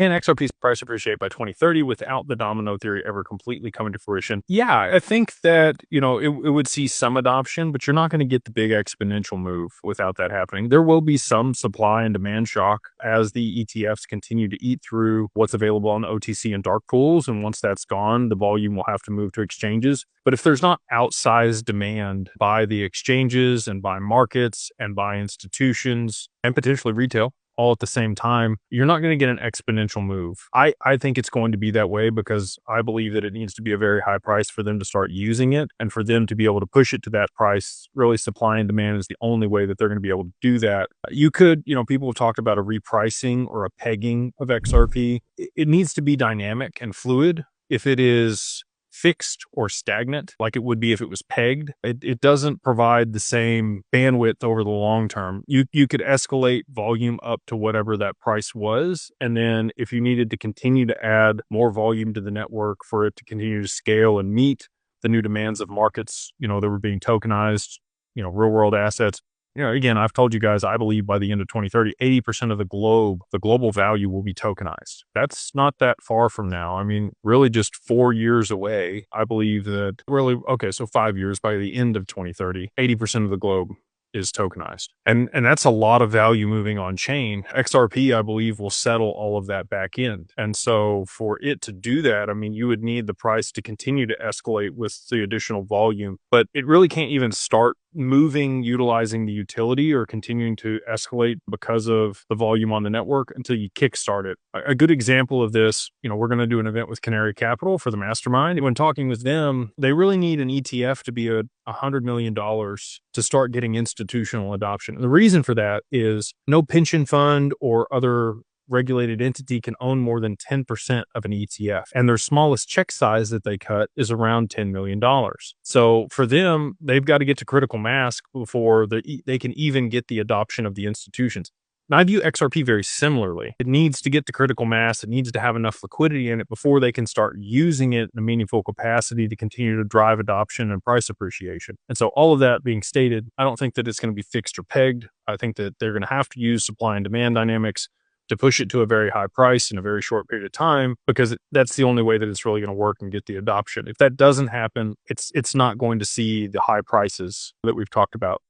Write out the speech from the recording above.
Can XRP's price appreciate by 2030 without the domino theory ever completely coming to fruition? Yeah, I think that, it would see some adoption, but you're not going to get the big exponential move without that happening. There will be some supply and demand shock as the ETFs continue to eat through what's available on the OTC and dark pools. And once that's gone, the volume will have to move to exchanges. But if there's not outsized demand by the exchanges and by markets and by institutions and potentially retail, all at the same time, you're not going to get an exponential move. I think it's going to be that way because I believe that it needs to be a very high price for them to start using it, and for them to be able to push it to that price. Really, supply and demand is the only way that they're going to be able to do that. You could, people have talked about a repricing or a pegging of XRP. It needs to be dynamic and fluid. If it is fixed or stagnant, like it would be if it was pegged, it doesn't provide the same bandwidth over the long term. You could escalate volume up to whatever that price was, and then if you needed to continue to add more volume to the network for it to continue to scale and meet the new demands of markets, that were being tokenized, real world assets. Again, I've told you guys, I believe by the end of 2030, 80% of the global value will be tokenized. That's not that far from now. I mean, really just 4 years away. I believe that so 5 years, by the end of 2030, 80% of the globe is tokenized. And that's a lot of value moving on chain. XRP, I believe, will settle all of that back in. And so for it to do that, I mean, you would need the price to continue to escalate with the additional volume, but it really can't even start moving, utilizing the utility or continuing to escalate because of the volume on the network until you kickstart it. A good example of this, we're going to do an event with Canary Capital for the mastermind. When talking with them, they really need an ETF to be $100 million to start getting institutional adoption. And the reason for that is no pension fund or other regulated entity can own more than 10% of an ETF. And their smallest check size that they cut is around $10 million. So for them, they've got to get to critical mass before they can even get the adoption of the institutions. And I view XRP very similarly. It needs to get to critical mass. It needs to have enough liquidity in it before they can start using it in a meaningful capacity to continue to drive adoption and price appreciation. And so all of that being stated, I don't think that it's going to be fixed or pegged. I think that they're going to have to use supply and demand dynamics to push it to a very high price in a very short period of time, because that's the only way that it's really going to work and get the adoption. If that doesn't happen, it's not going to see the high prices that we've talked about.